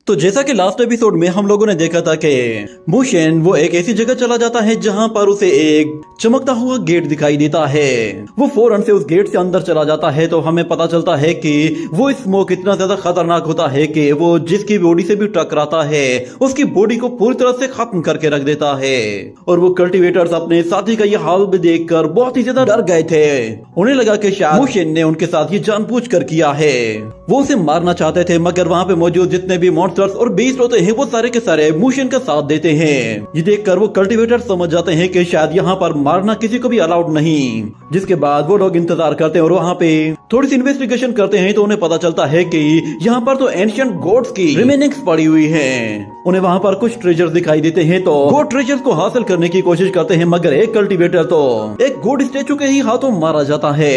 तो जैसा कि लास्ट एपिसोड में हम लोगों ने देखा था कि मुशेन वो एक ऐसी जगह चला जाता है जहां पर उसे एक चमकता हुआ गेट दिखाई देता है। वो फौरन से उस गेट से अंदर चला जाता है तो हमें पता चलता है कि वो स्मोक इतना ज्यादा खतरनाक होता है कि वो जिसकी बॉडी से भी टकराता है उसकी बॉडी को पूरी तरह से खत्म करके रख देता है। और वो कल्टीवेटर्स अपने साथी का ये हाल भी देखकर बहुत ही ज्यादा डर गए थे। उन्हें लगा कि शायद मुशेन ने उनके साथ ये जानबूझकर किया है। वो उसे मारना चाहते थे मगर वहाँ पे मौजूद जितने भी मॉन्स्टर्स और बीस्ट होते हैं वो सारे के सारे मुशेन का साथ देते हैं। ये देखकर वो कल्टीवेटर समझ जाते हैं कि शायद यहाँ पर मारना किसी को भी अलाउड नहीं। जिसके बाद वो लोग इंतजार करते हैं और वहाँ पे थोड़ी सी इन्वेस्टिगेशन करते हैं तो उन्हें पता चलता है कि यहाँ पर तो एंशिएंट गॉड्स की रिमेनिंग्स पड़ी हुई हैं। उन्हें वहाँ पर कुछ ट्रेजर्स दिखाई देते हैं तो वो ट्रेजर्स को हासिल करने की कोशिश करते हैं मगर एक कल्टीवेटर तो एक गॉड स्टेचू के ही हाथों मारा जाता है।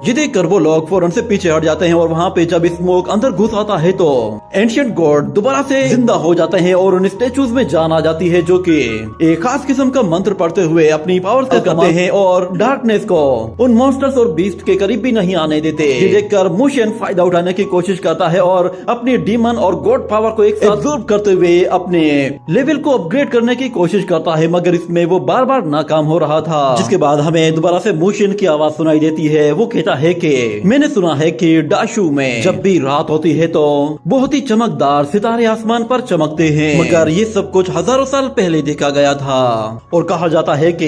ये देखकर वो लोग फौरन से पीछे हट जाते हैं और वहाँ पे जब स्मोक अंदर घुस आता है तो एंशिएंट गॉड दोबारा से जिंदा हो जाते हैं और उन स्टेचूज में जान आ जाती है जो कि एक खास किस्म का मंत्र पढ़ते हुए अपनी पावर्स का करते हैं और डार्कनेस को उन मॉन्स्टर्स और बीस्ट के करीब भी नहीं आने देते। ये देखकर मुशेन फायदा उठाने की कोशिश करता है और अपनी डीमन और गॉड पावर को एक साथ एब्जॉर्ब करते हुए अपने लेवल को अपग्रेड करने की कोशिश करता है मगर इसमें वो बार बार नाकाम हो रहा था। जिसके बाद हमें दोबारा से मुशेन की आवाज सुनाई देती है। वो कहता है कि मैंने सुना है कि डाशू में जब भी रात होती है तो बहुत ही चमकदार सितारे आसमान पर चमकते हैं मगर ये सब कुछ हजारों साल पहले देखा गया था। और कहा जाता है कि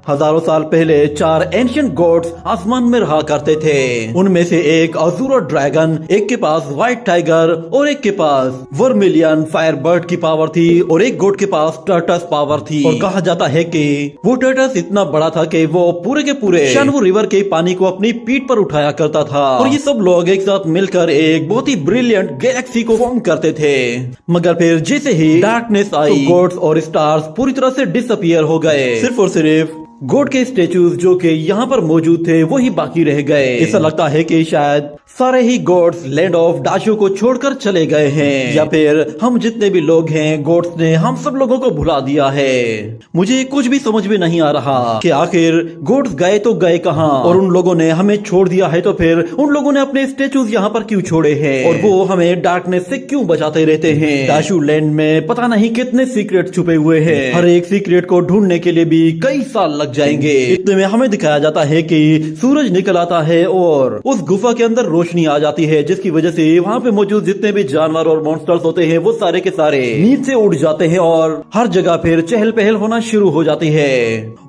हजारों साल पहले 4 एंशिएंट गॉड्स आसमान में रहा करते थे। उनमें से एक अज़ूर ड्रैगन, एक के पास व्हाइट टाइगर और एक के पास वर्मिलियन फायर बर्ड की पावर थी और एक गॉड के पास टर्टस पावर थी। और कहा जाता है कि वो टर्टस इतना बड़ा था कि वो पूरे के पूरे शानवू रिवर के पानी को अपनी पीठ पर उठाया करता था। और ये सब लोग एक साथ मिलकर एक बहुत ही ब्रिलियंट गैलेक्सी को फॉर्म करते थे। मगर फिर जैसे ही डार्कनेस आई तो गॉड्स और स्टार्स पूरी तरह से डिसअपियर हो गए। सिर्फ और सिर्फ गॉड के स्टेचूज जो कि यहाँ पर मौजूद थे वो ही बाकी रह गए। ऐसा लगता है कि शायद सारे ही गॉड्स लैंड ऑफ डाशू को छोड़कर चले गए हैं या फिर हम जितने भी लोग हैं गॉड्स ने हम सब लोगों को भुला दिया है। मुझे कुछ भी समझ में नहीं आ रहा कि आखिर गॉड्स गए तो गए कहाँ और उन लोगों ने हमें छोड़ दिया है तो फिर उन लोगों ने अपने स्टेचूज यहाँ पर क्यों छोड़े हैं और वो हमें डार्कनेस से क्यों बचाते रहते हैं। डाशू लैंड में पता नहीं कितने सीक्रेट छुपे हुए हैं। हर एक सीक्रेट को ढूंढने के लिए भी कई साल लग जाएंगे। इतने में हमें दिखाया जाता है कि सूरज निकल आता है और उस गुफा के अंदर रोशनी आ जाती है जिसकी वजह से वहाँ पे मौजूद जितने भी जानवर और मॉन्स्टर्स होते हैं वो सारे के सारे नींद से उठ जाते हैं और हर जगह फिर चहल पहल होना शुरू हो जाती है।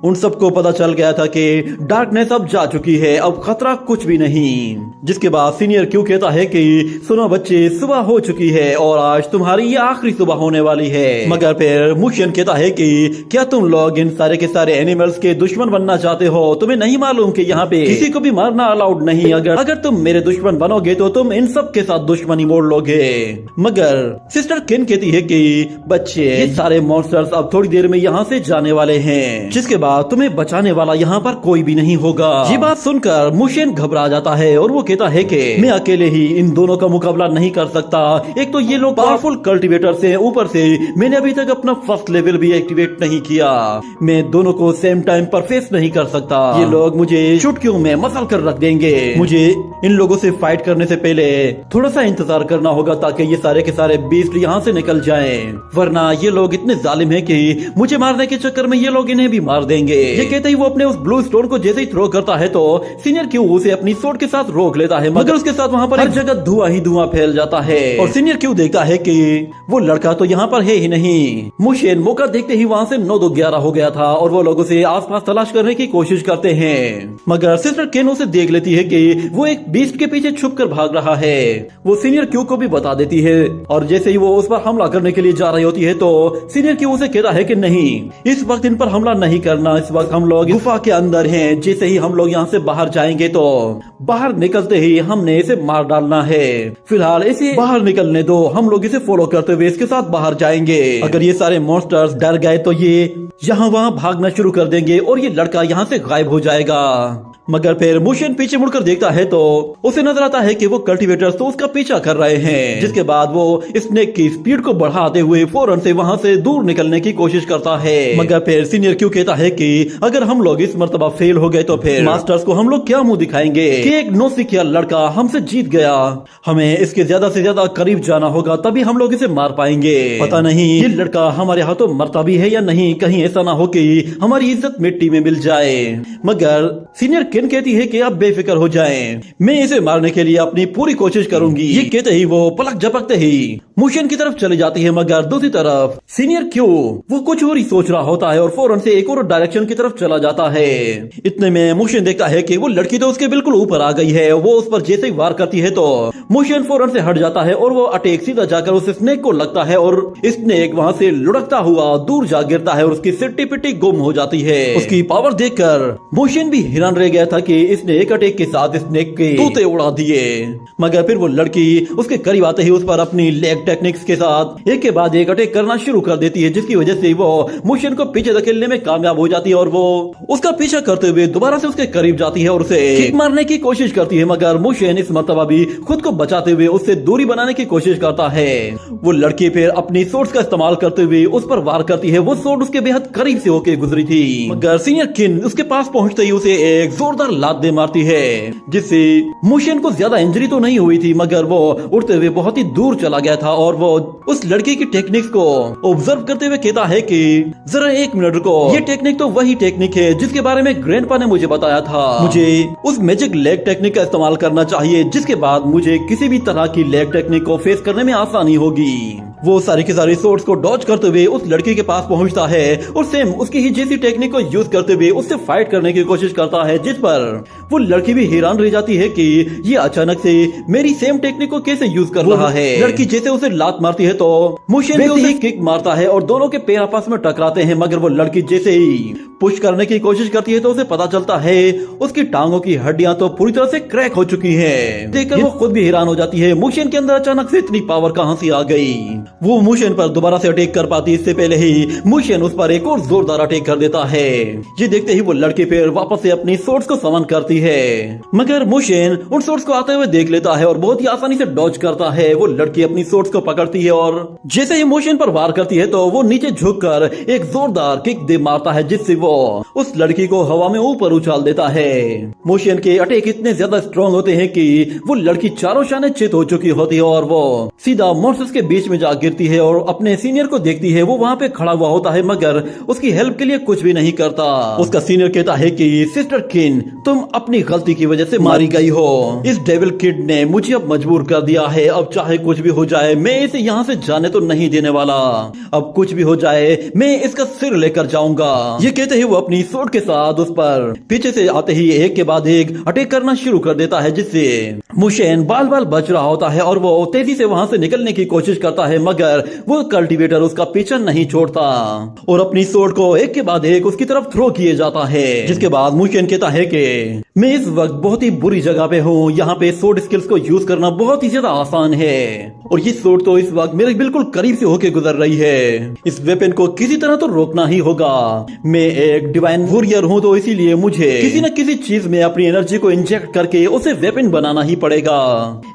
उन सबको पता चल गया था कि डार्कनेस अब जा चुकी है, अब खतरा कुछ भी नहीं। जिसके बाद सीनियर क्यू कहता है कि सुनो बच्चे, सुबह हो चुकी है और आज तुम्हारी ये आखिरी सुबह होने वाली है। मगर फिर मुशेन कहता है कि क्या तुम लोग इन सारे के सारे एनिमल्स के दुश्मन बनना चाहते हो? तुम्हें नहीं मालूम कि यहाँ पे किसी को भी मारना अलाउड नहीं। अगर तुम मेरे दुश्मन बनोगे तो तुम इन सब के साथ दुश्मनी मोड़ लोगे। मगर सिस्टर किन कहती है कि बच्चे, ये सारे मॉन्स्टर्स अब थोड़ी देर में यहाँ से जाने वाले हैं जिसके बाद तुम्हें बचाने वाला यहाँ पर कोई भी नहीं होगा। ये बात सुनकर मुशेन घबरा जाता है और वो कहता है कि मैं अकेले ही इन दोनों का मुकाबला नहीं कर सकता। एक तो ये लोग पावरफुल कल्टीवेटर्स हैं, ऊपर से मैंने अभी तक अपना फर्स्ट लेवल भी एक्टिवेट नहीं किया। मैं दोनों को सेम टाइम पर फेस नहीं कर सकता। ये लोग मुझे चुटकियों में मसल कर रख देंगे। मुझे इन लोगों से फाइट करने से पहले थोड़ा सा इंतजार करना होगा ताकि ये सारे के सारे बीस्ट यहाँ से निकल जाएं। वरना ये लोग इतने जालिम हैं कि मुझे मारने के चक्कर में ये लोग इन्हें भी मार देंगे। ये कहते ही वो अपने उस ब्लू स्टोन को जैसे ही थ्रो करता है तो सीनियर क्यू उसे अपनी सोर्ड के साथ रोक लेता है मगर उसके साथ वहाँ पर हर जगह धुआं ही धुआं फैल जाता है। और सीनियर क्यू देखता है कि वो लड़का तो यहाँ पर है ही नहीं। मुशेन मौका देखते ही वहाँ से 9-11 हो गया था और वो लोगों से आसपास तलाश करने की कोशिश करते हैं मगर सिस्टर केन उसे देख लेती है कि वो एक बीस्ट के पीछे छुपकर भाग रहा है। वो सीनियर क्यू को भी बता देती है और जैसे ही वो उस पर हमला करने के लिए जा रही होती है तो सीनियर क्यू उसे कहता है कि नहीं, इस वक्त इन पर हमला नहीं करना। इस वक्त हम लोग गुफा के अंदर हैं। जैसे ही हम लोग यहाँ से बाहर जाएंगे तो बाहर निकलते ही हमने इसे मार डालना है। फिलहाल इसे बाहर निकलने दो, हम लोग इसे फॉलो करते हुए इसके साथ बाहर जाएंगे। अगर ये सारे मॉन्स्टर्स डर गए तो ये यहाँ वहाँ भागना शुरू कर देंगे और ये लड़का यहाँ से गायब हो जाएगा। मगर फिर मुशियन पीछे मुड़कर देखता है तो उसे नजर आता है कि वो कल्टीवेटर्स तो उसका पीछा कर रहे हैं, जिसके बाद वो स्नेक की स्पीड को बढ़ाते हुए फौरन से वहाँ से दूर निकलने की कोशिश करता है। मगर फिर सीनियर क्यू कहता है कि अगर हम लोग इस मर्तबा फेल हो गए तो फिर मास्टर्स को हम लोग क्या मुंह दिखाएंगे कि एक नौसिखिया लड़का हमसे जीत गया। हमें इसके ज्यादा से ज्यादा करीब जाना होगा, तभी हम लोग इसे मार पाएंगे। पता नहीं ये लड़का हमारे हाथों मरता भी है या नहीं, कहीं ऐसा ना हो कि हमारी इज्जत मिट्टी में मिल जाए। मगर सीनियर किन कहती है कि आप बेफिक्र हो जाएं, मैं इसे मारने के लिए अपनी पूरी कोशिश करूंगी। ये कहते ही वो पलक झपकते ही मुशियन की तरफ चली जाती है। मगर दूसरी तरफ सीनियर क्यू वो कुछ और ही सोच रहा होता है और फौरन से एक और डायरेक्शन की तरफ चला जाता है। इतने में मुशियन देखता है कि वो लड़की तो उसके बिल्कुल ऊपर आ गई है। वो उस पर जैसे ही वार करती है तो मुशियन फौरन से हट जाता है और वो अटैक सीधा जाकर उस स्नेक को लगता है और स्नेक वहाँ से लुढ़कता हुआ दूर जा गिरता है और उसकी सिट्टी पिट्टी गुम हो जाती है। उसकी पावर देखकर मुशियन भी हैरान रह गया था कि इसने एक अटैक के साथ स्नेक के तूते उड़ा दिए। मगर फिर वो लड़की उसके करीब आते ही उस पर अपनी लेग टेक्निक्स के साथ एक के बाद एक अटैक करना शुरू कर देती है, जिसकी वजह से वो मुशियन को पीछे धकेलने में कामयाब हो जाती है और वो उसका पीछा करते हुए दोबारा से उसके करीब जाती है और उसे किक मारने की कोशिश करती है। मगर मुशियन इस मर्तबा भी खुद को बचाते हुए उससे दूरी बनाने की कोशिश करता है। वो लड़की फिर अपनी सोर्स का इस्तेमाल करते हुए उस पर वार करती है। वो सोर्ड उसके बेहद करीब से होकर गुजरी थी। मगर सीनियर किन उसके पास पहुंचते ही उसे एक जोरदार लात दे मारती है, जिससे मुशियन को ज्यादा इंजरी तो नहीं हुई थी, मगर वो उड़ते हुए बहुत ही दूर चला गया था। और वो उस लड़की की टेक्निक्स को ऑब्जर्व करते हुए कहता है कि जरा एक मिनट रुको, ये टेक्निक तो वही टेक्निक है जिसके बारे में ग्रैंडपा ने मुझे बताया था। मुझे उस मैजिक लेग टेक्निक का इस्तेमाल करना चाहिए, जिसके बाद मुझे किसी भी तरह की लेग टेक्निक को फेस करने में आसानी होगी। वो सारी की सारी सोर्स को डॉज करते हुए उस लड़की के पास पहुंचता है और सेम उसकी ही जैसी टेक्निक को यूज करते हुए उससे फाइट करने की कोशिश करता है, जिस पर वो लड़की भी हैरान रह जाती है कि ये अचानक से मेरी सेम टेक्निक को कैसे यूज कर रहा है। लड़की जैसे उसे लात मारती है तो मुशियन उसे किक मारता है और दोनों के पैर आपस में टकराते हैं। मगर वो लड़की जैसे ही पुश करने की कोशिश करती है तो उसे पता चलता है उसकी टांगों की हड्डियां तो पूरी तरह से क्रैक हो चुकी हैं। देखकर वो खुद भी हैरान हो जाती है, मुशियन के अंदर अचानक से इतनी पावर कहां से आ गई। वो मुशियन पर दोबारा से अटैक कर पाती इससे पहले ही मुशियन उस पर एक और जोरदार अटैक कर देता है। ये देखते ही वो लड़की फिर वापस से अपनी सोर्स को समन करती है। मगर मुशियन उन सोर्स को आते हुए देख लेता है और बहुत ही आसानी से डॉज करता है। वो लड़की अपनी सोर्स को पकड़ती है और जैसे ही मुशियन पर वार करती है तो वो नीचे झुककर एक जोरदार किक दे मारता है, जिससे वो उस लड़की को हवा में ऊपर उछाल देता है। मुशियन के अटैक इतने ज्यादा स्ट्रॉन्ग होते हैं कि वो लड़की चारों शाने चित हो चुकी होती है और वो सीधा मॉन्स्टर्स के बीच में जा गिरती है और अपने सीनियर को देखती है। वो वहाँ पे खड़ा हुआ होता है मगर उसकी हेल्प के लिए कुछ भी नहीं करता। उसका सीनियर कहता है कि सिस्टर किन, तुम अपनी गलती की वजह से मारी गई हो। इस डेविल किड ने मुझे अब मजबूर कर दिया है। अब चाहे कुछ भी हो जाए मैं इसे यहाँ से जाने तो नहीं देने वाला। अब कुछ भी हो जाए मैं इसका सिर लेकर जाऊंगा। ये कहते ही वो अपनी सोर्ड के साथ उस पर पीछे से आते ही एक के बाद एक अटैक करना शुरू कर देता है, जिससे मुशियन बाल बाल बच रहा होता है और वो तेजी से वहाँ से निकलने की कोशिश करता है। मगर वो कल्टीवेटर उसका पीछा नहीं छोड़ता और अपनी सोर्ड को एक के बाद एक उसकी तरफ थ्रो किए जाता है, जिसके बाद मुशियन कहता है कि मैं इस वक्त बहुत ही बुरी जगह पे हूँ। यहाँ पे सोर्ड स्किल्स को यूज करना बहुत ही ज्यादा आसान है और ये सोर्ड तो इस वक्त मेरे बिल्कुल करीब से होके गुजर रही है। इस वेपन को किसी तरह तो रोकना ही होगा। मैं एक डिवाइन वॉरियर हूँ तो इसीलिए मुझे किसी न किसी चीज में अपनी एनर्जी को इंजेक्ट करके उसे वेपन बनाना ही पड़ेगा।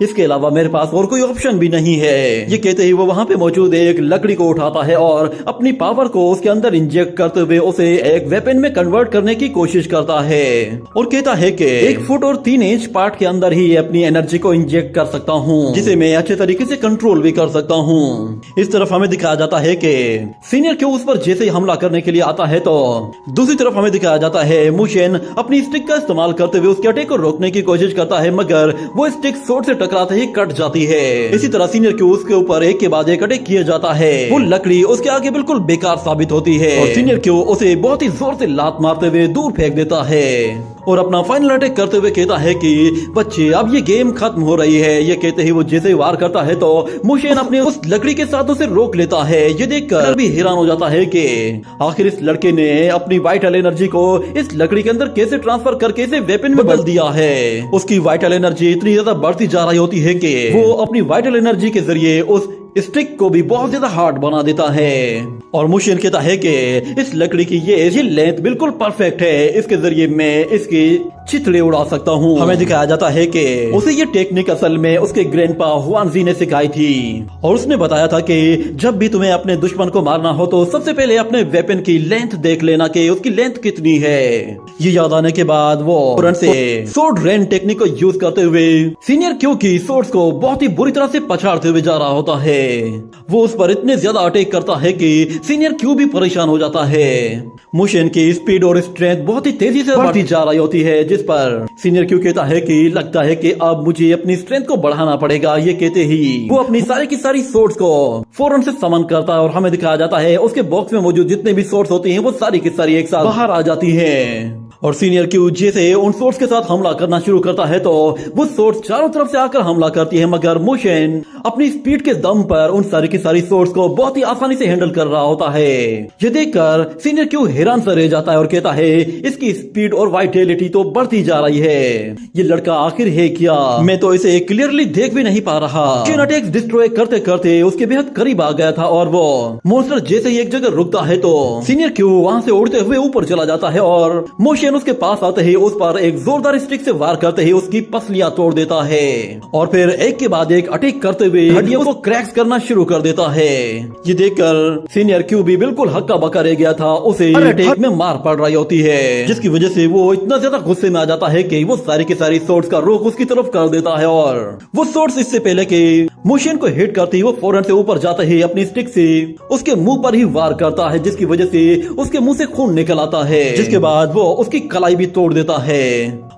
इसके अलावा मेरे पास और कोई ऑप्शन भी नहीं है। ये कहते ही वो वहाँ पे मौजूद एक लकड़ी को उठाता है और अपनी पावर को उसके अंदर इंजेक्ट करते हुए उसे एक वेपन में कन्वर्ट करने की कोशिश करता है और कहता है कि 1 फुट और 3 इंच पार्ट के अंदर ही अपनी एनर्जी को इंजेक्ट कर सकता हूँ, जिसे मैं अच्छे तरीके से कंट्रोल भी कर सकता हूँ। इस तरफ हमें दिखाया जाता है कि सीनियर क्यू उस पर जैसे ही हमला करने के लिए आता है तो दूसरी तरफ हमें दिखाया जाता है मुशियन अपनी स्टिक का इस्तेमाल करते हुए उसके अटैक को रोकने की कोशिश करता है, मगर वो स्टिक सोर्ड से टकराते ही कट जाती है। इसी तरह सीनियर क्यू उसके ऊपर एक के बाद एक अटैक किया जाता है। वो लकड़ी उसके आगे बिल्कुल बेकार साबित होती है और सीनियर क्यू उसे बहुत ही जोर से लात मारते हुए दूर फेंक देता है और अपना फाइनल अटैक करते हुए कहता है कि बच्चे अब ये गेम खत्म हो रही है। ये कहते ही वो जैसे ही वार करता है तो मुशियन अपने उस लकड़ी के साथ उसे रोक लेता है। ये देखकर भी हैरान हो जाता है कि आखिर इस लड़के ने अपनी वाइटल एनर्जी को इस लकड़ी के अंदर कैसे ट्रांसफर करके इसे वेपन में बदल दिया है। उसकी वाइटल एनर्जी इतनी ज्यादा बढ़ती जा रही होती है कि वो अपनी वाइटल एनर्जी के जरिए उस स्टिक को भी बहुत ज्यादा हार्ड बना देता है और मुशियन कहता है कि इस लकड़ी की ये लेंथ बिल्कुल परफेक्ट है। इसके जरिए मैं इसकी चितड़े उड़ा सकता हूँ। हमें दिखाया जाता है कि उसे ये टेक्निक असल में उसके ग्रैंडपा हुआनजी ने सिखाई थी और उसने बताया था कि जब भी तुम्हें अपने दुश्मन को मारना हो तो सबसे पहले अपने वेपन की लेंथ देख लेना कि उसकी लेंथ कितनी है। ये याद आने के बाद वो तुरंत से सोर्ड रेन टेक्निक को यूज करते हुए सीनियर क्यू की सोर्ड्स को बहुत ही बुरी तरह से पछाड़ते हुए जा रहा होता है। वो उस पर इतने ज्यादा अटैक करता है कि सीनियर क्यू भी परेशान हो जाता है। मुशेन की स्पीड और स्ट्रेंथ बहुत ही तेजी से बढ़ती जा रही होती है, जिस पर सीनियर क्यू कहता है कि लगता है कि अब मुझे अपनी स्ट्रेंथ को बढ़ाना पड़ेगा। ये कहते ही वो अपनी सारी की सारी सोर्ड्स को फौरन से समन करता है और हमें दिखाया जाता है उसके बॉक्स में मौजूद जितने भी सोर्ड्स होती हैं वो सारी की सारी एक साथ बाहर आ जाती हैं। और सीनियर क्यू जैसे उन सोर्ड्स के साथ हमला करना शुरू करता है तो वो सोर्ड्स चारों तरफ से आकर हमला करती है, मगर मुशेन अपनी स्पीड के दम पर उन सारी की सारी सोर्ड्स को बहुत ही आसानी से हैंडल कर रहा होता है। ये देखकर सीनियर क्यू हैरान से रह जाता है और कहता है इसकी स्पीड और वाइटेलिटी तो बढ़ती जा रही है। ये लड़का आखिर है क्या? मैं तो इसे क्लियरली देख भी नहीं पा रहा। चेन अटैक्स डिस्ट्रॉय करते करते उसके बेहद करीब आ गया था और वो मॉन्स्टर जैसे ही एक जगह रुकता है तो सीनियर क्यू वहां से उड़ते हुए ऊपर चला जाता है और मुशेन उसके पास आते ही उस पर एक जोरदार स्टिक से वार करते ही उसकी पसलियां तोड़ देता है और फिर एक के बाद एक अटैक करते हुए हड्डियों को क्रैक्स करना शुरू कर देता है। ये देखकर सीनियर क्यू भी बिल्कुल हक्का बक्का रह गया था। उसे अटैक में मार पड़ रही होती है, जिसकी वजह से वो इतना ज्यादा गुस्से में आ जाता है कि वो सारी की सारी सोर्ड्स का रुख उसकी तरफ कर देता है और वो सोर्ड्स इससे पहले कि मुशेन को हिट करती ही वो फौरन से ऊपर जाते ही अपनी स्टिक से उसके मुंह पर ही वार करता है, जिसकी वजह से उसके मुंह से खून निकल आता है, जिसके बाद वो उसकी कलाई भी तोड़ देता है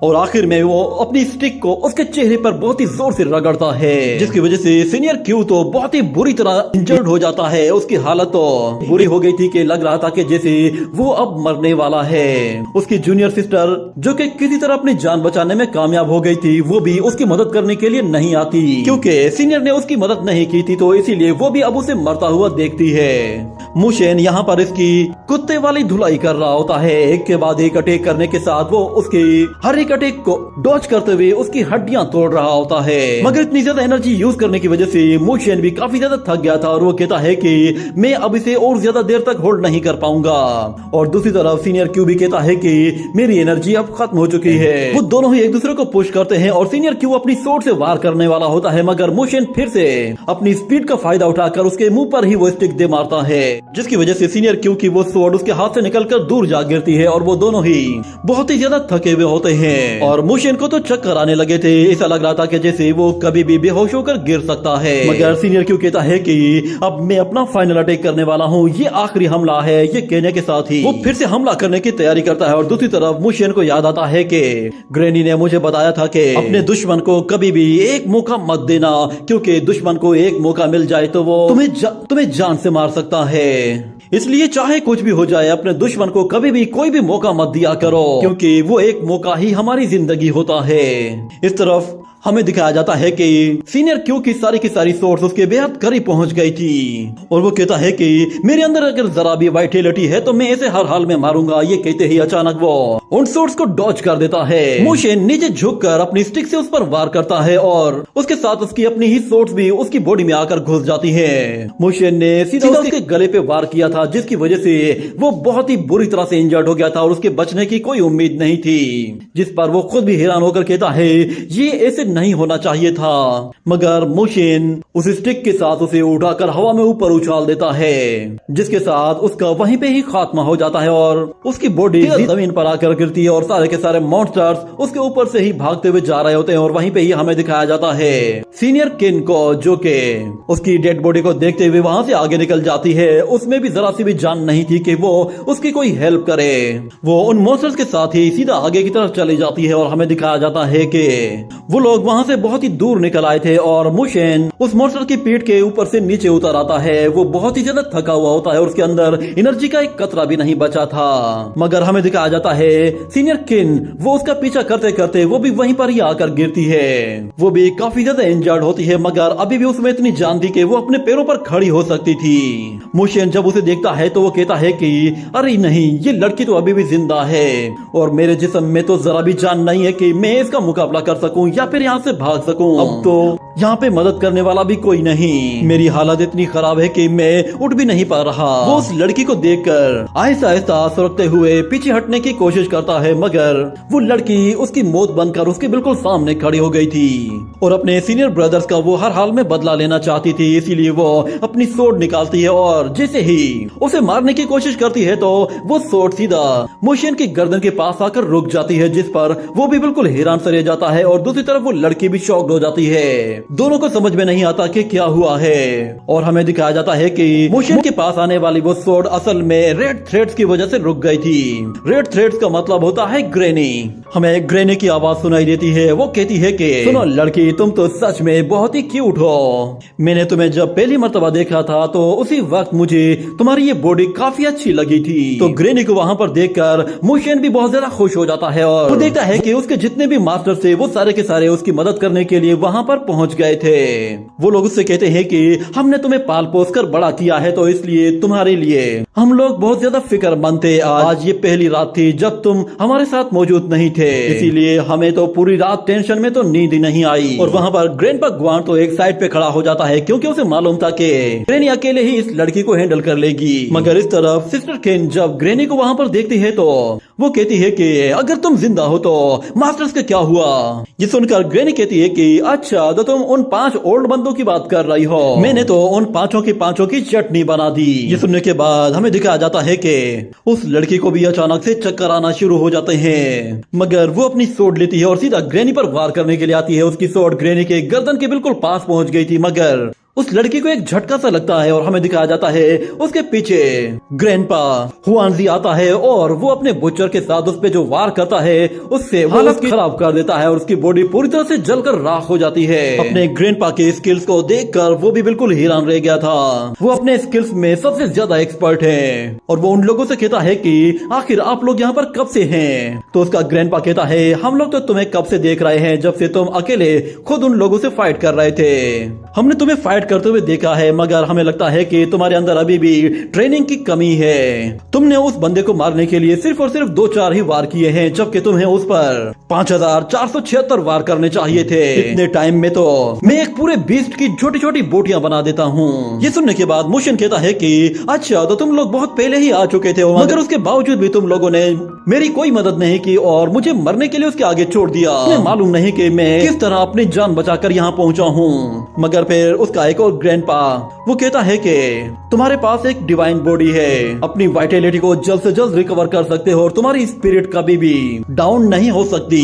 और आखिर में वो अपनी स्टिक को उसके चेहरे पर बहुत ही जोर से रगड़ता है, जिसकी वजह से सीनियर क्यू तो बहुत ही बुरी तरह इंजर्ड हो जाता है। उसकी हालत तो बुरी हो गई थी कि लग रहा था कि जैसे वो अब मरने वाला है। उसकी जूनियर सिस्टर जो कि किसी तरह अपनी जान बचाने में कामयाब हो गई थी, वो भी उसकी मदद करने के लिए नहीं आती क्योंकि सीनियर ने उसकी मदद नहीं की थी, तो इसीलिए वो भी अब उसे मरता हुआ देखती है। मुशेन यहाँ पर इसकी कुत्ते वाली धुलाई कर रहा होता है। एक के बाद एक अटैक करने के साथ वो उसके हर एक अटैक को डॉज करते हुए उसकी हड्डियां तोड़ रहा होता है, मगर इतनी ज्यादा एनर्जी यूज करने की वजह से मुशेन भी काफी ज्यादा थक गया था और वो कहता है कि मैं अब इसे और ज्यादा देर तक होल्ड नहीं कर पाऊंगा। और दूसरी तरफ सीनियर क्यू भी कहता है कि मेरी एनर्जी अब खत्म हो चुकी है। वो दोनों ही एक दूसरे को पुश करते हैं और सीनियर क्यू अपनी सोर्ड से वार करने वाला होता है, मगर मुशेन फिर से अपनी स्पीड का फायदा उठाकर उसके मुंह पर ही वो स्टिक दे मारता है, जिसकी वजह से सीनियर क्यू की वो सोर्ड उसके हाथ से निकलकर दूर जा गिरती है और वो दोनों ही बहुत ही ज्यादा थके हुए होते हैं। और मुशेन को तो चक्कर आने लगे थे, ऐसा लग रहा था कि जैसे वो कभी भी बेहोश होकर गिर सकता है, मगर सीनियर क्यू कहता है कि अब मैं अपना फाइनल अटैक करने वाला हूँ, ये आखिरी हमला है। ये कहने के साथ ही वो फिर से हमला करने की तैयारी करता है और दूसरी तरफ मुशेन को याद आता है कि ग्रैनी ने मुझे बताया था कि अपने दुश्मन को कभी भी एक मौका मत देना, क्योंकि दुश्मन को एक मौका मिल जाए तो वो तुम्हें जान से मार सकता है। इसलिए चाहे कुछ भी हो जाए अपने दुश्मन को कभी भी कोई भी मौका मत दिया करो, क्योंकि वो एक मौका ही हमारी जिंदगी होता है। इस तरफ हमें दिखाया जाता है कि सीनियर क्यू की सारी सोर्स उसके बेहद करीब पहुंच गई थी और वो कहता है कि मेरे अंदर अगर जरा भी वाइटेलिटी है तो मैं इसे हर हाल में मारूंगा। ये कहते ही अचानक वो उन सोर्स को डॉज कर देता है। मुशेन नीचे झुककर अपनी स्टिक से उस पर वार करता है और उसके साथ उसकी अपनी ही सोर्स भी उसकी बॉडी में आकर घुस जाती है। मुशेन ने सीधा उसके गले पे वार किया था, जिसकी वजह से वो बहुत ही बुरी तरह से इंजर्ड हो गया था और उसके बचने की कोई उम्मीद नहीं थी, जिस पर वो खुद भी हैरान होकर कहता है ये ऐसे नहीं होना चाहिए था। मगर मुशेन उस स्टिक के साथ उसे उठाकर हवा में ऊपर उछाल देता है, जिसके साथ उसका वहीं पे ही खात्मा हो जाता है और उसकी बॉडी जमीन पर आकर गिरती है और सारे के सारे मॉन्स्टर्स उसके ऊपर से ही भागते हुए जा रहे होते हैं। और वहीं पे ही हमें दिखाया जाता है सीनियर किन को, जो कि उसकी डेड बॉडी को देखते हुए वहां से आगे निकल जाती है। उसमें भी जरा सी भी जान नहीं थी कि वो उसकी कोई हेल्प करे। वो उन मॉन्स्टर्स के साथ ही सीधा आगे की तरफ चली जाती है और हमें दिखाया जाता है कि वो लोग वहां से बहुत ही दूर निकल आए थे और मुशेन उस मॉन्स्टर की पीठ के ऊपर से नीचे उतर आता है। वो बहुत ही ज्यादा थका हुआ होता है और उसके अंदर एनर्जी का एक कतरा भी नहीं बचा था, मगर हमें दिखाया जाता है सीनियर किन वो उसका पीछा करते करते वो भी वहीं पर ही आकर गिरती है। वो भी काफी ज्यादा इंजर्ड होती है, मगर अभी भी उसमें इतनी जान थी कि वो अपने पैरों पर खड़ी हो सकती थी। मुशेन जब उसे देखता है तो वो कहता है कि अरे नहीं, ये लड़की तो अभी भी जिंदा है और मेरे जिस्म में तो जरा भी जान नहीं है कि मैं इसका मुकाबला कर सकूं या फिर यहाँ से भाग सकूं। अब तो यहाँ पे मदद करने वाला भी कोई नहीं। मेरी हालत इतनी खराब है कि मैं उठ भी नहीं पा रहा। वो उस लड़की को देखकर आहिस्ता आहिस्ता सुरकते हुए पीछे हटने की कोशिश करता है, मगर वो लड़की उसकी मौत बनकर उसके बिल्कुल सामने खड़ी हो गई थी और अपने सीनियर ब्रदर्स का वो हर हाल में बदला लेना चाहती थी। इसीलिए वो अपनी सोर्ड निकालती है और जैसे ही उसे मारने की कोशिश करती है तो वो सोर्ड सीधा मोशन की गर्दन के पास आकर रुक जाती है, जिस पर वो भी बिल्कुल हैरान से रह जाता है और दूसरी तरफ वो लड़की भी शॉक्ड हो जाती है। दोनों को समझ में नहीं आता कि क्या हुआ है और हमें दिखाया जाता है कि मोशन के पास आने वाली वो सोर्ड असल में रेड थ्रेड्स की वजह से रुक गई थी। रेड थ्रेड्स का मतलब होता है ग्रैनी। हमें ग्रैनी की आवाज सुनाई देती है। वो कहती है कि सुनो लड़की, तुम तो सच में बहुत ही क्यूट हो। मैंने तुम्हें जब पहली मर्तबा देखा था तो उसी वक्त मुझे तुम्हारी ये बॉडी काफी अच्छी लगी थी। तो ग्रैनी को वहाँ पर देखकर मोशन भी बहुत ज्यादा खुश हो जाता है और वो देखता है कि उसके जितने भी मास्टर थे वो सारे के सारे उसकी मदद करने के लिए वहाँ पर पहुँच गए थे। वो लोग उससे कहते हैं कि हमने तुम्हें पाल पोस कर बड़ा किया है, तो इसलिए तुम्हारे लिए हम लोग बहुत ज्यादा फिक्रमंद थे। आज ये पहली रात थी जब तुम हमारे साथ मौजूद नहीं थे, इसीलिए हमें तो पूरी रात टेंशन में तो नींद ही नहीं आई। और वहाँ पर ग्रैंडपा ग्वान तो एक साइड पे खड़ा हो जाता है क्योंकि उसे मालूम था कि ग्रैनी अकेले ही इस लड़की को हैंडल कर लेगी। मगर इस तरफ सिस्टर केन जब ग्रैनी को वहाँ पर देखती है तो वो कहती है कि अगर तुम जिंदा हो तो मास्टर्स का क्या हुआ। ये सुनकर ग्रैनी कहती है कि अच्छा, तो तुम उन 5 ओल्ड बंदों की बात कर रही हो। मैंने तो उन पांचों की चटनी बना दी। ये सुनने के बाद हमें दिखाया जाता है कि उस लड़की को भी अचानक से चक्कर आना शुरू हो जाते हैं, मगर वो अपनी सोर्ड लेती है और सीधा ग्रैनी पर वार करने के लिए आती है। उसकी सोर्ड ग्रैनी के गर्दन के बिल्कुल पास पहुंच गई थी, मगर उस लड़की को एक झटका सा लगता है और हमें दिखाया जाता है उसके पीछे ग्रैंडपा हुआनजी आता है और वो अपने बुचर के साथ उस पे जो वार करता है उससे हालत खराब कर देता है और उसकी बॉडी पूरी तरह से जलकर राख हो जाती है। अपने ग्रैंडपा के स्किल्स को देखकर वो भी बिल्कुल हैरान रह गया था। वो अपने स्किल्स में सबसे ज्यादा एक्सपर्ट है और वो उन लोगों से कहता है कि आखिर आप लोग यहाँ पर कब से हैं। तो उसका ग्रैंडपा कहता है हम लोग तो तुम्हें कब से देख रहे हैं, जब से तुम अकेले खुद उन लोगों से फाइट कर रहे थे। हमने तुम्हें फाइट करते हुए देखा है, मगर हमें लगता है कि तुम्हारे अंदर अभी भी ट्रेनिंग की कमी है। तुमने उस बंदे को मारने के लिए सिर्फ और सिर्फ 2-4 ही वार किए हैं, जबकि तुम्हें उस पर 5476 वार करने चाहिए थे। इतने टाइम में तो मैं एक पूरे बीस्ट की छोटी छोटी बोटियां बना देता हूँ। ये सुनने के बाद मोशन कहता है कि अच्छा, तो तुम लोग बहुत पहले ही आ चुके थे, मगर उसके बावजूद भी तुम लोगों ने मेरी कोई मदद नहीं की और मुझे मरने के लिए उसके आगे छोड़ दिया। तुम्हें मालूम नहीं कि मैं किस तरह अपनी जान बचाकर यहाँ पहुँचा हूँ। मगर फिर उसका एक और ग्रैंडपा वो कहता है कि तुम्हारे पास एक डिवाइन बॉडी है, अपनी वाइटलिटी को जल्द से जल्द रिकवर कर सकते हो और तुम्हारी स्पिरिट कभी भी डाउन नहीं हो सकती।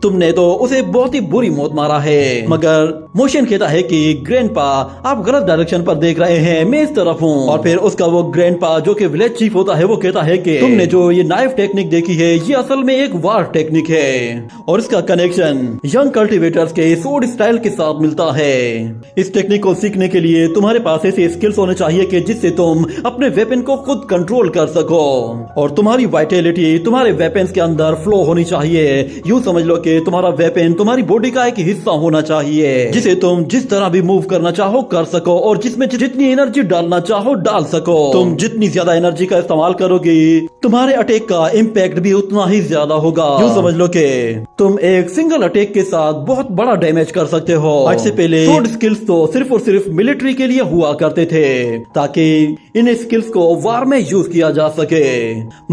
तुमने तो उसे बहुत ही बुरी मौत मारा है। मगर मोशन कहता है कि ग्रैंडपा आप गलत डायरेक्शन पर देख रहे हैं, मैं इस तरफ हूँ। और फिर उसका वो ग्रैंडपा जो कि विलेज चीफ होता है वो कहता है कि तुमने जो ये नाइफ टेक्निक देखी है ये असल में एक वार टेक्निक है और इसका कनेक्शन यंग कल्टिवेटर्स के सोर्ड स्टाइल के साथ मिलता है। इस टेक्निक को सीखने के लिए तुम्हारे पास ऐसे स्किल्स होने चाहिए कि जिससे तुम अपने वेपन को खुद कंट्रोल कर सको और तुम्हारी वाइटलिटी तुम्हारे वेपन्स के अंदर फ्लो होनी चाहिए। यूँ समझ लो कि तुम्हारा वेपन तुम्हारी बॉडी का एक हिस्सा होना चाहिए, जिसे तुम जिस तरह भी मूव करना चाहो कर सको और जिसमें जितनी एनर्जी डालना चाहो डाल सको। तुम जितनी ज्यादा एनर्जी का इस्तेमाल करोगी तुम्हारे अटैक का इम्पैक्ट भी उतना ही ज्यादा होगा। यूँ समझ लो कि तुम एक सिंगल अटैक के साथ बहुत बड़ा डैमेज कर सकते हो। आज से पहले सोर्ड स्किल्स तो सिर्फ और सिर्फ मिलिट्री के लिए हुआ करते थे ताकि इन स्किल्स को वार में यूज किया जा सके,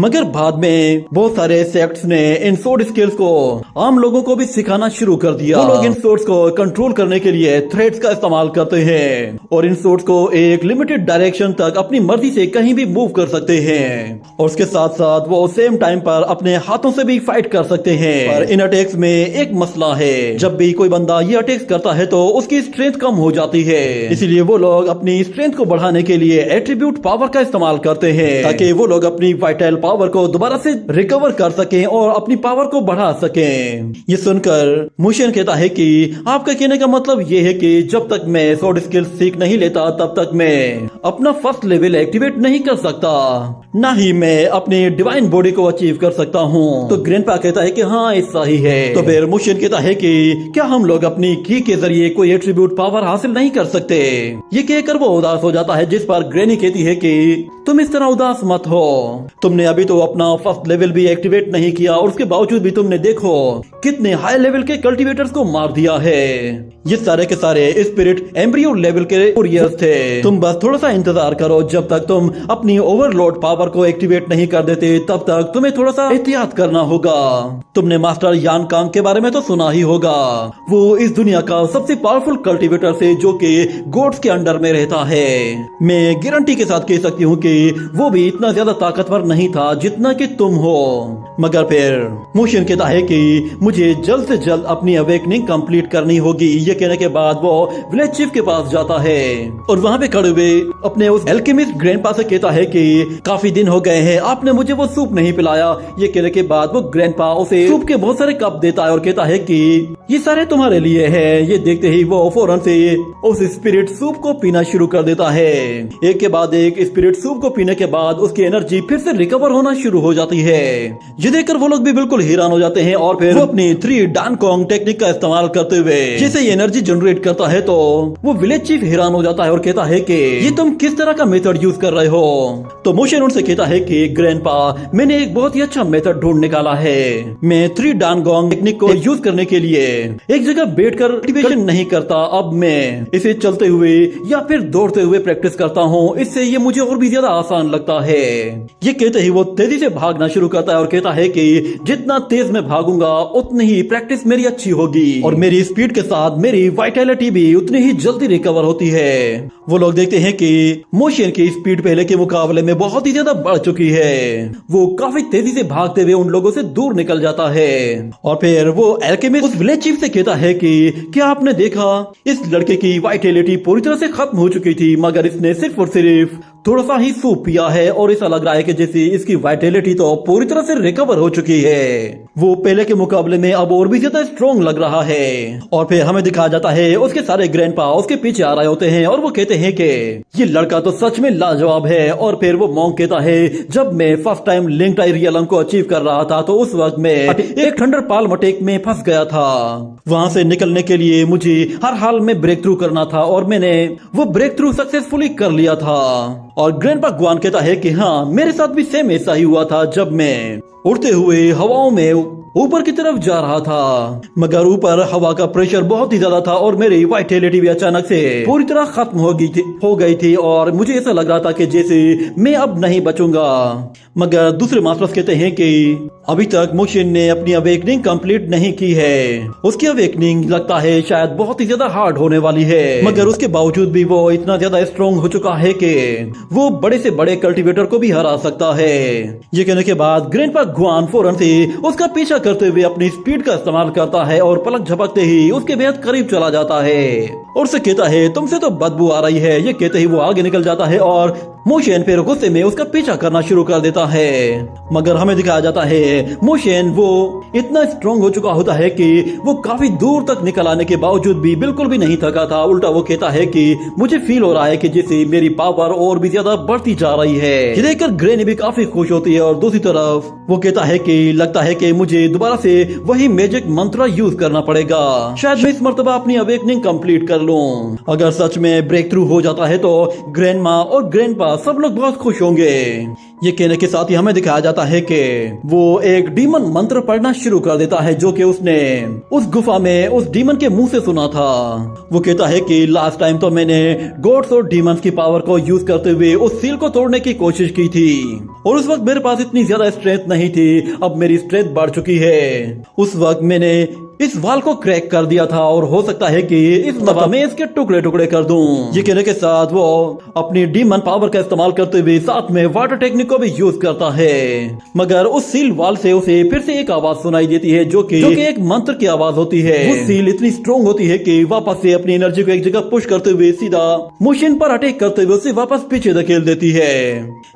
मगर बाद में बहुत सारे सेक्ट्स ने इन सोर्ड स्किल्स को आम लोगों को भी सिखाना शुरू कर दिया। वो लोग इन सोर्ड्स को कंट्रोल करने के लिए थ्रेड्स का इस्तेमाल करते हैं और इन सोर्ड्स को एक लिमिटेड डायरेक्शन तक अपनी मर्जी से कहीं भी मूव कर सकते हैं और उसके साथ साथ वो सेम टाइम पर अपने हाथों से भी फाइट कर सकते हैं। पर इन अटैक्स में एक मसला है, जब भी कोई बंदा ये अटैक्स करता है तो उसकी स्ट्रेंथ कम हो जाती है, इसीलिए वो लोग अपनी स्ट्रेंथ को बढ़ाने के लिए एट्रीब्यूट पावर का इस्तेमाल करते हैं ताकि वो लोग अपनी वाइटल पावर को दोबारा से रिकवर कर सकें और अपनी पावर को बढ़ा सकें। ये सुनकर मोशन कहता है कि आपका कहने का मतलब ये है कि जब तक मैं सोर्ड स्किल्स सीख नहीं लेता तब तक मैं अपना फर्स्ट लेवल एक्टिवेट नहीं कर सकता, ना ही मैं अपनी डिवाइन बॉडी को अचीव कर सकता हूँ। तो ग्रैंडपा कहता है कि हाँ ऐसा ही है। तो फिर मोशन कहता है कि क्या हम लोग अपनी की के जरिए कोई एट्रीब्यूट पावर हासिल नहीं कर सकते। ये कहकर वो उदास हो जाता है, जिस पर ग्रैनी कहती है कि तुम इस तरह उदास मत हो। तुमने अभी तो अपना फर्स्ट लेवल भी एक्टिवेट नहीं किया और उसके बावजूद भी तुमने देखो कितने हाई लेवल के कल्टीवेटर्स को मार दिया है। ये सारे के सारे स्पिरिट एम्ब्रियो लेवल के वॉरियर्स थे। तुम बस थोड़ा सा इंतजार करो, जब तक तुम अपनी ओवरलोड पावर को एक्टिवेट नहीं कर देते तब तक तुम्हें थोड़ा सा एहतियात करना होगा। तुमने मास्टर यान कांग के बारे में तो सुना ही होगा। वो इस दुनिया का सबसे पावरफुल कल्टीवेटर से जो कि गोड्स के अंडर में रहता है। मैं गारंटी के साथ कह सकती हूँ कि वो भी इतना ज्यादा ताकतवर नहीं था जितना कि तुम हो। मगर फिर मोशन कहता है कि मुझे जल्द से जल्द अपनी अवेकनिंग कंप्लीट करनी होगी। ये कहने के बाद वो विलेज चीफ के पास जाता है और वहाँ पे खड़े हुए अपने उस एल्केमिस्ट ग्रैंडपा से कहता है कि काफी दिन हो गए हैं, आपने मुझे वो सूप नहीं पिलाया। ये कहने के बाद वो ग्रैंडपा उसे सूप के बहुत सारे कप देता है और कहता है कि ये सारे तुम्हारे लिए है। ये देखते ही वो फौरन से उस स्पिरिट सूप को पीना शुरू कर देता है। एक के बाद एक स्पिरिट सूप को पीने के बाद उसकी एनर्जी फिर से रिकवर होना शुरू हो जाती है। ये देखकर वो लोग भी बिल्कुल हैरान हो जाते हैं और फिर वो अपनी 3 डानकोंग टेक्निक का इस्तेमाल करते हुए जैसे ये एनर्जी जनरेट करता है तो वो विलेज चीफ हैरान हो जाता है और कहता है कि ये तुम किस तरह का मेथड यूज कर रहे हो। तो मोशन उनसे कहता है कि ग्रैंडपा, मैंने एक बहुत ही अच्छा मेथड ढूंढ निकाला है। मैं 3 डानकोंग टेक्निक को यूज करने के लिए एक जगह बैठकर एक्टिवेशन नहीं करता, अब मैं इसे चलते हुए या फिर दौड़ते हुए प्रैक्टिस करता हूँ। इससे ये मुझे और भी ज्यादा आसान लगता है। ये कहते ही वो तेजी से भागना शुरू करता है और कहता है कि जितना तेज मैं भागूंगा उतनी ही प्रैक्टिस मेरी अच्छी होगी और मेरी स्पीड के साथ मेरी वाइटैलिटी भी उतनी ही जल्दी रिकवर होती है। वो लोग देखते हैं कि मोशन की स्पीड पहले के मुकाबले में बहुत ही ज्यादा बढ़ चुकी है। वो काफी तेजी से भागते हुए उन लोगों से दूर निकल जाता है और फिर वो एल्केमिस्ट उस विलेज चीफ से कहता है कि क्या आपने देखा, इस लड़के की वाइटैलिटी पूरी तरह से खत्म हो चुकी थी मगर इसने सिर्फ और सिर्फ थोड़ा सा ही सूप पिया है और ऐसा लग रहा है कि जैसे इसकी वाइटैलिटी तो पूरी तरह से रिकवर हो चुकी है। वो पहले के मुकाबले में अब और भी ज्यादा स्ट्रॉन्ग लग रहा है। और फिर हमें दिखाया जाता है उसके सारे ग्रैंडपा उसके पीछे आ रहे होते हैं और वो कहते हैं कि ये लड़का तो सच में लाजवाब है। और फिर वो मॉन्क कहता है, जब मैं फर्स्ट टाइम लिंक्ड रियलम को अचीव कर रहा था तो उस वक्त मैं एक थंडर पाल्म अटैक में फंस गया था। वहां से निकलने के लिए मुझे हर हाल में ब्रेक थ्रू करना था और मैंने वो ब्रेक थ्रू सक्सेसफुली कर लिया था। और ग्रैंडपा ग्वान कहता है कि हाँ, मेरे साथ भी सेम ऐसा ही हुआ था जब मैं उड़ते हुए हवाओं में ऊपर की तरफ जा रहा था मगर ऊपर हवा का प्रेशर बहुत ही ज्यादा था और मेरी वाइटैलिटी भी अचानक से पूरी तरह खत्म हो गई थी और मुझे ऐसा लग रहा था कि जैसे मैं अब नहीं बचूंगा। मगर दूसरे मास्टर्स कहते हैं कि अभी तक मोशन ने अपनी अवेकनिंग कंप्लीट नहीं की है। उसकी अवेकनिंग लगता है शायद बहुत ही ज्यादा हार्ड होने वाली है मगर उसके बावजूद भी वो इतना ज्यादा स्ट्रॉन्ग हो चुका है कि वो बड़े से बड़े कल्टीवेटर को भी हरा सकता है। ये कहने के बाद ग्रैंडपा ग्वान फौरन से उसका पीछा करते हुए अपनी स्पीड का इस्तेमाल करता है और पलक झपकते ही उसके बेहद करीब चला जाता है और उसे कहता है, तुमसे तो बदबू आ रही है। ये कहते ही वो आगे निकल जाता है और मोशन फिर गुस्से में उसका पीछा करना शुरू कर देता है। मगर हमें दिखाया जाता है मोशन वो इतना स्ट्रॉन्ग हो चुका होता है कि वो काफी दूर तक निकल आने के बावजूद भी बिल्कुल भी नहीं थका था। उल्टा वो कहता है कि मुझे फील हो रहा है कि जैसे मेरी पावर और भी ज्यादा बढ़ती जा रही है। ये देखकर ग्रैनी भी काफी खुश होती है और दूसरी तरफ वो कहता है कि लगता है कि मुझे दोबारा से वही मैजिक मंत्र यूज करना पड़ेगा। शायद मैं इस मर्तबा अपनी अवेकनिंग कंप्लीट कर लूं। अगर सच में ब्रेक थ्रू हो जाता है तो ग्रैंडमा और ग्रैंडपा सब लोग बहुत खुश होंगे। ये कहने के साथ ही हमें दिखाया जाता है कि वो एक डीमन मंत्र पढ़ना शुरू कर देता है जो कि उसने उस गुफा में उस डीमन के मुंह से सुना था। वो कहता है कि लास्ट टाइम तो मैंने गॉड्स और डीमंस की पावर को यूज करते हुए उस सील को तोड़ने की कोशिश की थी और उस वक्त मेरे पास इतनी ज्यादा स्ट्रेंथ नहीं थी। अब मेरी स्ट्रेंथ बढ़ चुकी है। उस वक्त मैंने इस वाल को क्रैक कर दिया था और हो सकता है कि इस दफा मैं इसके टुकड़े टुकड़े कर दूं। ये कहने के साथ वो अपनी डीमन पावर का इस्तेमाल करते हुए साथ में वाटर टेक्निक को भी यूज करता है। मगर उस सील वाल से उसे फिर से एक आवाज सुनाई देती है जो कि एक मंत्र की आवाज होती है। वो सील इतनी स्ट्रॉन्ग होती है कि वापस से अपनी एनर्जी को एक जगह पुश करते हुए सीधा मोशन पर अटैक करते हुए उसे वापस पीछे धकेल देती है।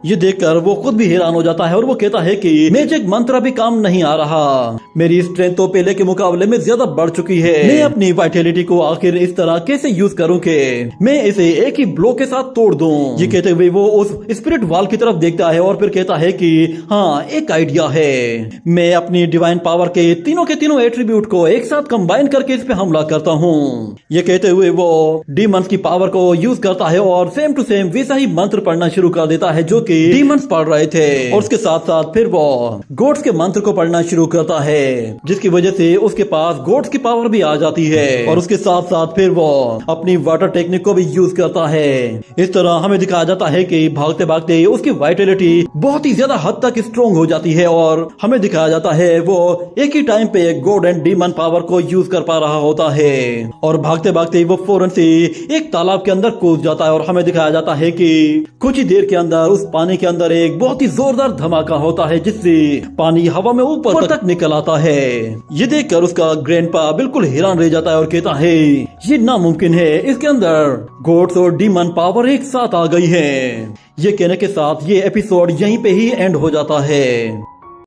ये देखकर वो खुद भी हैरान हो जाता है और वो कहता है कि मैजिक मंत्र भी काम नहीं आ रहा। मेरी स्ट्रेंथ तो पहले के मुकाबले में ज्यादा बढ़ चुकी है। मैं अपनी वाइटैलिटी को आखिर इस तरह कैसे यूज करूं कि मैं इसे एक ही ब्लो के साथ तोड़ दूं। ये कहते हुए वो उस स्पिरिट वॉल की तरफ देखता है और फिर कहता है कि हाँ, एक आइडिया है। मैं अपनी डिवाइन पावर के तीनों एट्रीब्यूट को एक साथ कंबाइन करके इस पे हमला करता हूँ। ये कहते हुए वो डीमंस की पावर को यूज करता है और सेम टू सेम वैसा ही मंत्र पढ़ना शुरू कर देता है जो कि डीमंस पढ़ रहे थे। और उसके साथ साथ फिर वो गोड्स के मंत्र को पढ़ना शुरू करता है, जिसकी वजह से उसके पास गोड्स की पावर भी आ जाती है। और उसके साथ साथ फिर वो अपनी वाटर टेक्निक को भी यूज करता है। इस तरह हमें दिखाया जाता है कि भागते भागते उसकी वाइटैलिटी बहुत ही ज्यादा हद तक स्ट्रॉन्ग हो जाती है और हमें दिखाया जाता है वो एक ही टाइम पे गॉड एंड डीमन पावर को यूज कर पा रहा होता है। और भागते भागते वो फौरन से एक तालाब के अंदर कूद जाता है और हमें दिखाया जाता है कि कुछ ही देर के अंदर उस पानी के अंदर एक बहुत ही जोरदार धमाका होता है, जिससे पानी हवा में ऊपर तक निकल आता है। ये देखकर उसका ग्रैंडपा बिल्कुल हैरान रह जाता है और कहता है ये नामुमकिन है, इसके अंदर गॉड्स और डीमन पावर एक साथ आ गई है। ये कहने के साथ ये एपिसोड यहीं पे ही एंड हो जाता है।